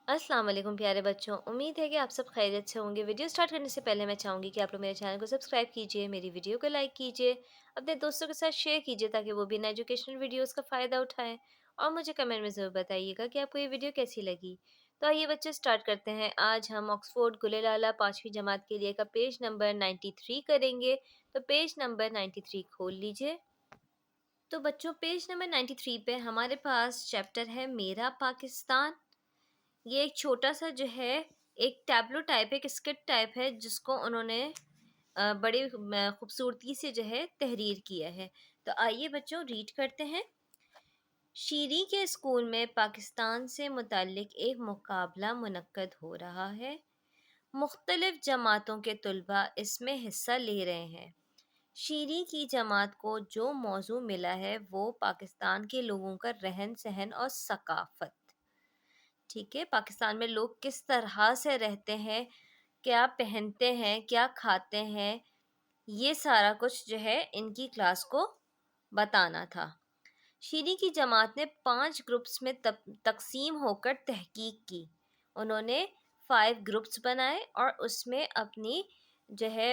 अस्सलाम वालेकुम प्यारे बच्चों, उम्मीद है कि आप सब खैरियत से होंगे। वीडियो स्टार्ट करने से पहले मैं चाहूँगी कि आप लोग मेरे चैनल को सब्सक्राइब कीजिए, मेरी वीडियो को लाइक कीजिए, अपने दोस्तों के साथ शेयर कीजिए ताकि वो भी इन एजुकेशनल वीडियोस का फ़ायदा उठाएँ। और मुझे कमेंट में ज़रूर बताइएगा कि आपको ये वीडियो कैसी लगी। तो आइए बच्चे स्टार्ट करते हैं। आज हम ऑक्सफोर्ड गुलेलाला 5वीं जमात के लिए का पेज नंबर 93 करेंगे। तो पेज नंबर 93 खोल लीजिए। तो बच्चों पेज नंबर 93 पे हमारे पास चैप्टर है मेरा पाकिस्तान। ये एक छोटा-सा जो है एक टैब्लो टाइप है, एक स्किट टाइप है जिसको उन्होंने बड़ी खूबसूरती से जो है तहरीर किया है। तो आइए बच्चों रीड करते हैं। शीरी के स्कूल में पाकिस्तान से मुताल्लिक एक मुकाबला मुनक्कद हो रहा है। मुख्तलिफ जमातों के तलबा इसमें हिस्सा ले रहे हैं। शीरी की जमात को जो मौजू मिला है वो पाकिस्तान के लोगों का रहन सहन और सकाफत। ठीक है, पाकिस्तान में लोग किस तरह से रहते हैं, क्या पहनते हैं, क्या खाते हैं, ये सारा कुछ जो है इनकी क्लास को बताना था। शीरी की जमात ने 5 ग्रुप्स में तकसीम होकर तहकीक की। उन्होंने 5 ग्रुप्स बनाए और उसमें अपनी जो है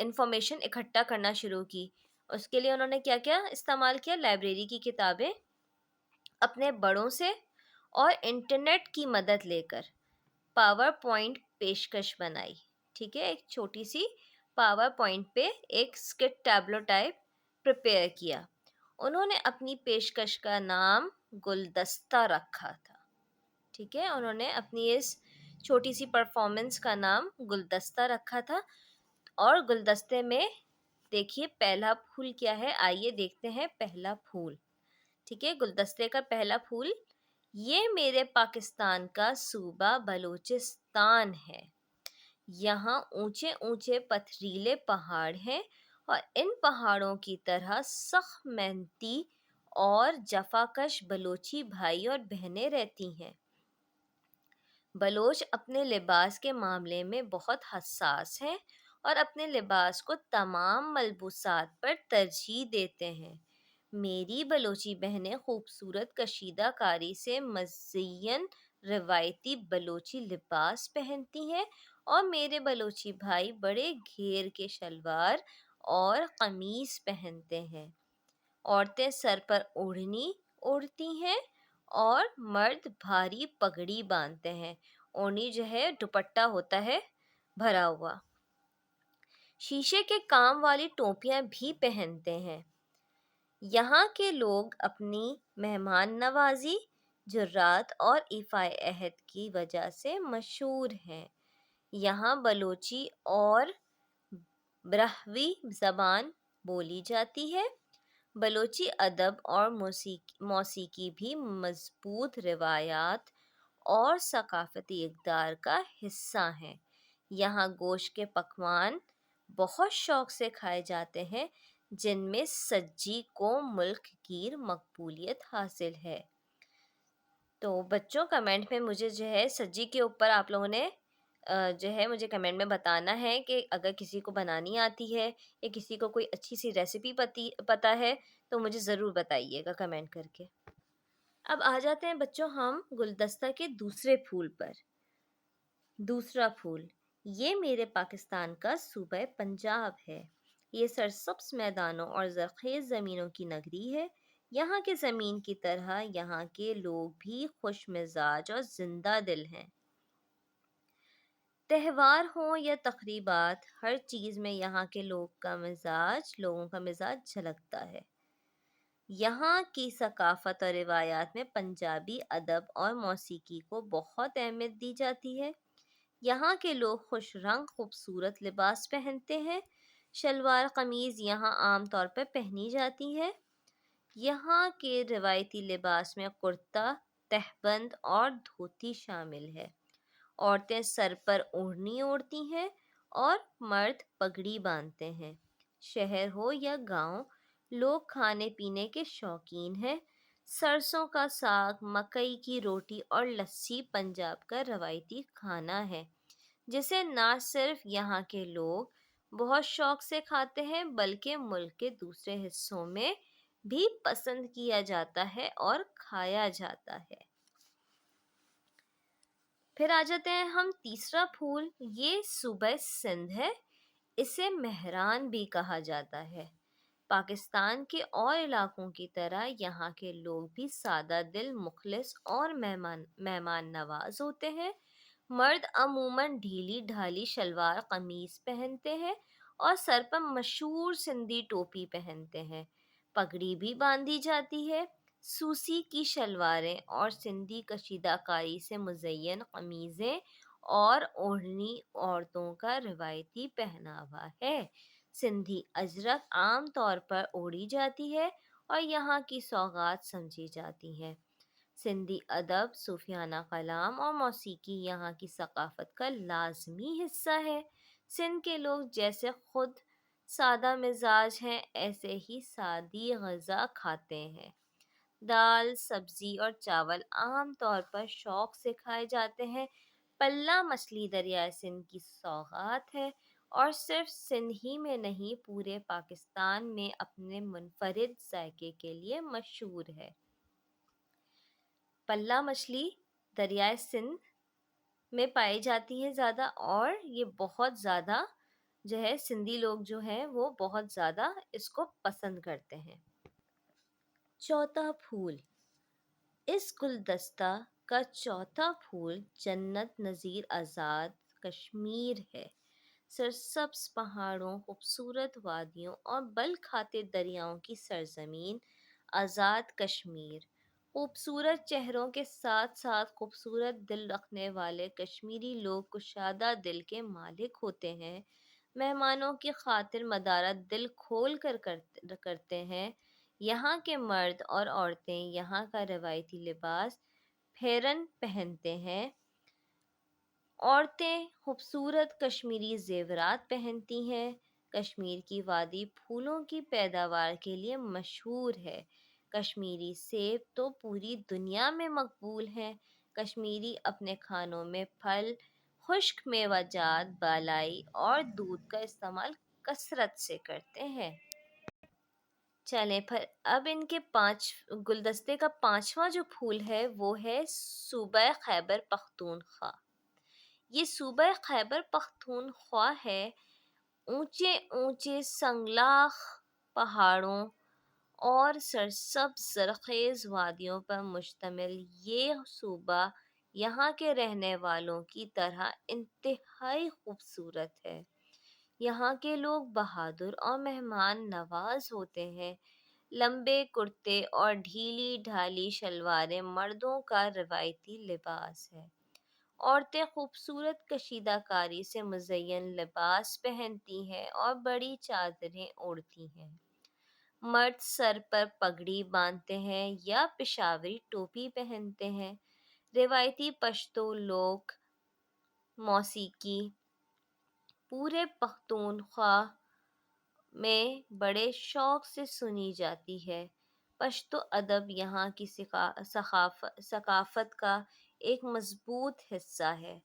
इंफॉर्मेशन इकट्ठा करना शुरू की। उसके लिए उन्होंने क्या क्या इस्तेमाल किया? लाइब्रेरी की किताबें, अपने बड़ों से और इंटरनेट की मदद लेकर पावर पॉइंट पेशकश बनाई। ठीक है, एक छोटी सी पावर पॉइंट पे एक स्किट टैब्लो टाइप प्रिपेयर किया। उन्होंने अपनी पेशकश का नाम गुलदस्ता रखा था। ठीक है, उन्होंने अपनी इस छोटी सी परफॉर्मेंस का नाम गुलदस्ता रखा था। और गुलदस्ते में देखिए पहला फूल क्या है, आइए देखते हैं पहला फूल। ठीक है, गुलदस्ते का पहला फूल, ये मेरे पाकिस्तान का सूबा बलूचिस्तान है। यहाँ ऊंचे ऊंचे पथरीले पहाड़ हैं और इन पहाड़ों की तरह सख्त मेहनती और जफाकश बलोची भाई और बहनें रहती हैं। बलोच अपने लिबास के मामले में बहुत हसास हैं और अपने लिबास को तमाम मलबूसात पर तरजीह देते हैं। मेरी बलोची बहनें खूबसूरत कशीदाकारी से मज़य्यन रवायती बलोची लिबास पहनती हैं और मेरे बलोची भाई बड़े घेर के शलवार और कमीज पहनते हैं। औरतें सर पर ओढ़नी ओढ़ती हैं और मर्द भारी पगड़ी बांधते हैं। ओढ़नी जो है दुपट्टा होता है भरा हुआ। शीशे के काम वाली टोपियां भी पहनते हैं। यहाँ के लोग अपनी मेहमान नवाजी, जुर्रात और इफ़ाए अहद की वजह से मशहूर हैं। यहाँ बलोची और ब्रहवी ज़बान बोली जाती है। बलोची अदब और मौसीकी भी मजबूत रिवायात और सकाफती इक़दार का हिस्सा हैं। यहाँ गोश्त के पकवान बहुत शौक से खाए जाते हैं जिनमें सज्जी को मुल्क गिर मकबूलियत हासिल है। तो बच्चों कमेंट में मुझे जो है सज्जी के ऊपर आप लोगों ने जो है मुझे कमेंट में बताना है कि अगर किसी को बनानी आती है या किसी को कोई अच्छी सी रेसिपी पता है तो मुझे ज़रूर बताइएगा कमेंट करके। अब आ जाते हैं बच्चों हम गुलदस्ता के दूसरे फूल पर। दूसरा फूल, ये मेरे पाकिस्तान का सूबा पंजाब है। ये सरसब्ज मैदानों और ज़रख़ेज़ ज़मीनों की नगरी है। यहाँ के ज़मीन की तरह यहाँ के लोग भी खुश मिजाज और ज़िंदा दिल हैं। त्यौहार हों या तक़रीबात, हर चीज़ में यहाँ के लोगों का मिजाज झलकता है। यहाँ की सकाफ़त और रिवायात में पंजाबी अदब और मौसीकी को बहुत अहमियत दी जाती है। यहाँ के लोग खुश रंग खूबसूरत लिबास पहनते हैं। शलवार कमीज़ यहाँ आम तौर पर पहनी जाती है। यहाँ के रिवायती लिबास में कुर्ता, तहबंद और धोती शामिल है। औरतें सर पर ओढ़नी ओढ़ती हैं और मर्द पगड़ी बांधते हैं। शहर हो या गांव, लोग खाने पीने के शौकीन हैं। सरसों का साग, मकई की रोटी और लस्सी पंजाब का रवायती खाना है जिसे ना सिर्फ यहाँ के लोग बहुत शौक से खाते हैं बल्कि मुल्क के दूसरे हिस्सों में भी पसंद किया जाता है और खाया जाता है। फिर आ जाते हैं हम तीसरा फूल, ये सूबह सिंध है। इसे मेहरान भी कहा जाता है। पाकिस्तान के और इलाकों की तरह यहाँ के लोग भी सादा दिल, मुखलिस और मेहमान मेहमान नवाज होते हैं। मर्द अमूमन ढीली ढाली शलवार कमीज पहनते हैं और सर पर मशहूर सिंधी टोपी पहनते हैं। पगड़ी भी बांधी जाती है। सूसी की शलवारें और सिंधी कशीदाकारी से मुज़य्यन कमीज़ें और ओढ़नी औरतों का रिवायती पहनावा है। सिंधी अजरक आम तौर पर ओढ़ी जाती है और यहाँ की सौगात समझी जाती है। सिंधी अदब, सूफियाना कलाम और मौसीकी यहाँ की सकाफत का लाजमी हिस्सा है। सिंध के लोग जैसे खुद सादा मिजाज हैं, ऐसे ही सादी गज़ा खाते हैं। दाल, सब्जी और चावल आम तौर पर शौक से खाए जाते हैं। पल्ला मछली दरियाए सिंध की सौगात है और सिर्फ सिंध ही में नहीं, पूरे पाकिस्तान में अपने मुनफरिद जायके के लिए मशहूर है। पल्ला मछली दरियाए सिंध में पाई जाती है ज़्यादा, और ये बहुत ज़्यादा जो है सिंधी लोग जो हैं वो बहुत ज़्यादा इसको पसंद करते हैं। चौथा फूल, इस गुलदस्ता का चौथा फूल जन्नत नज़ीर आज़ाद कश्मीर है। सरसब्ज पहाड़ों, खूबसूरत वादियों और बल खाते दरियाओं की सरजमीन आज़ाद कश्मीर। खूबसूरत चेहरों के साथ साथ खूबसूरत दिल रखने वाले कश्मीरी लोग कुशादा दिल के मालिक होते हैं। मेहमानों की खातिर मदारा दिल खोल कर करते हैं। यहाँ के मर्द और औरतें यहाँ का रवायती लिबास फेरन पहनते हैं। औरतें खूबसूरत कश्मीरी ज़ेवरात पहनती हैं। कश्मीर की वादी फूलों की पैदावार के लिए मशहूर है। कश्मीरी सेब तो पूरी दुनिया में मकबूल हैं। कश्मीरी अपने खानों में फल, खुश्क मेवाजात, बालाई और दूध का इस्तेमाल कसरत से करते हैं। चलें फिर अब इनके पांच गुलदस्ते का पांचवा जो फूल है वो है सूबा खैबर पख्तूनख्वा। ये सूबा खैबर पख्तूनख्वा है। ऊंचे ऊंचे संगलाख पहाड़ों और सरसब्ज ज़रख़ेज़ वादियों पर मुश्तमिल ये सूबा यहाँ के रहने वालों की तरह इंतहाई खूबसूरत है। यहाँ के लोग बहादुर और मेहमान नवाज होते हैं। लंबे कुर्ते और ढीली ढाली शलवारें मर्दों का रवायती लिबास है। औरतें खूबसूरत कशीदाकारी से मुज़य्यन लिबास पहनती हैं और बड़ी चादरें ओढ़ती हैं। मर्द सर पर पगड़ी बांधते हैं या पेशावरी टोपी पहनते हैं। रिवायती पश्तो लोक मौसीकी पूरे पख्तूनख्वा में बड़े शौक से सुनी जाती है। पश्तो अदब यहाँ की सकाफ़त का एक मज़बूत हिस्सा है।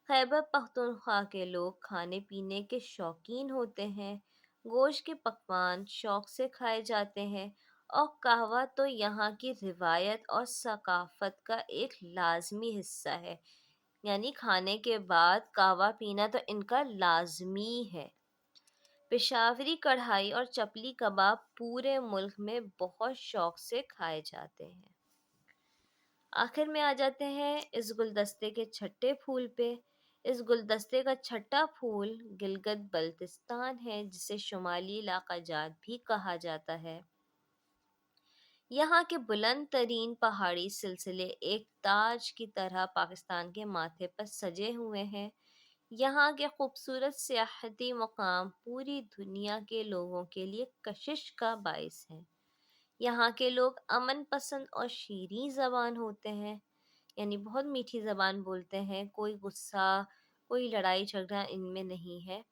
खैबर पख्तूनख्वा के लोग खाने पीने के शौकीन होते हैं। गोश्त के पकवान शौक से खाए जाते हैं और कहवा तो यहाँ की रिवायत और सकाफ़त का एक लाज़मी हिस्सा है। यानी खाने के बाद कहवा पीना तो इनका लाज़मी है। पेशावरी कढ़ाई और चपली कबाब पूरे मुल्क में बहुत शौक से खाए जाते हैं। आखिर में आ जाते हैं इस गुलदस्ते के छठे फूल पे। इस गुलदस्ते का छठा फूल गिलगित बल्तिस्तान है, जिसे शुमाली इलाका जात भी कहा जाता है। यहाँ के बुलंद तरीन पहाड़ी सिलसिले एक ताज की तरह पाकिस्तान के माथे पर सजे हुए हैं। यहाँ के खूबसूरत सियाहती मकाम पूरी दुनिया के लोगों के लिए कशिश का बाइस हैं। यहाँ के लोग अमन पसंद और शीरीं ज़बान होते हैं, यानी बहुत मीठी ज़बान बोलते हैं। कोई गुस्सा, कोई लड़ाई झगड़ा इनमें नहीं है।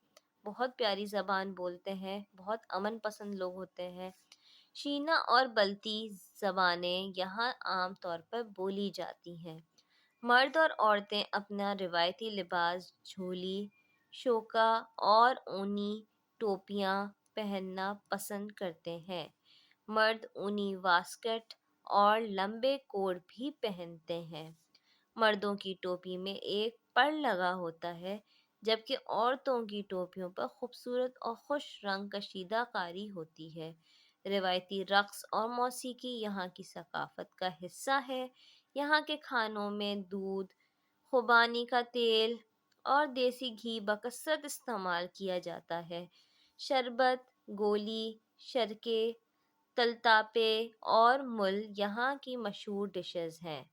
बहुत प्यारी ज़बान बोलते हैं, बहुत अमन पसंद लोग होते हैं। शीना और बल्ती ज़बानें यहाँ आम तौर पर बोली जाती हैं। मर्द और औरतें अपना रिवायती लिबास झोली, शोका और ऊनी टोपियाँ पहनना पसंद करते हैं। मर्द ऊनी वास्कट और लंबे कोट भी पहनते हैं। मर्दों की टोपी में एक پڑ لگا ہوتا ہے، جبکہ عورتوں کی ٹوپیوں پر خوبصورت اور خوش رنگ کشیدہ کاری ہوتی ہے۔ روایتی رقص اور موسیقی یہاں کی ثقافت کا حصہ ہے۔ یہاں کے کھانوں میں دودھ، خوبانی کا تیل اور دیسی گھی بکثرت استعمال کیا جاتا ہے۔ شربت، گولی، شرکے، تلتاپے اور مل یہاں کی مشہور ڈشز ہیں۔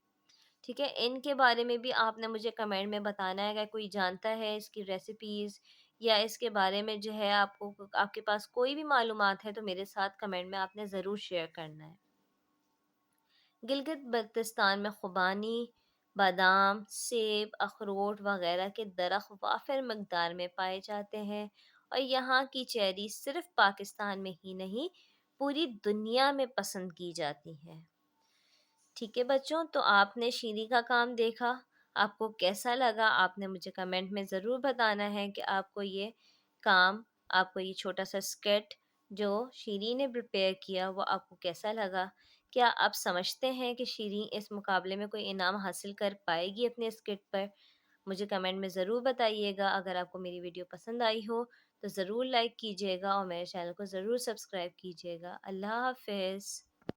ٹھیک ہے، ان کے بارے میں بھی آپ نے مجھے کمنٹ میں بتانا ہے، اگر کوئی جانتا ہے اس کی ریسیپیز یا اس کے بارے میں جو ہے آپ کے پاس کوئی بھی معلومات ہے تو میرے ساتھ کمنٹ میں آپ نے ضرور شیئر کرنا ہے۔ گلگت بلتستان میں خوبانی، بادام، سیب، اخروٹ وغیرہ کے درخت وافر مقدار میں پائے جاتے ہیں، اور یہاں کی چیری صرف پاکستان میں ہی نہیں پوری دنیا میں پسند کی جاتی ہے۔ ٹھیک ہے بچوں، تو آپ نے شیریں کا کام دیکھا، آپ کو کیسا لگا؟ آپ نے مجھے کمنٹ میں ضرور بتانا ہے کہ آپ کو یہ کام، آپ کو یہ چھوٹا سا اسکٹ جو شیریں نے پریپیئر کیا وہ آپ کو کیسا لگا؟ کیا آپ سمجھتے ہیں کہ شیریں اس مقابلے میں کوئی انعام حاصل کر پائے گی اپنے اسکٹ پر؟ مجھے کمنٹ میں ضرور بتائیے گا۔ اگر آپ کو میری ویڈیو پسند آئی ہو تو ضرور لائک کیجیے گا اور میرے چینل کو ضرور سبسکرائب کیجیے گا۔ اللہ حافظ۔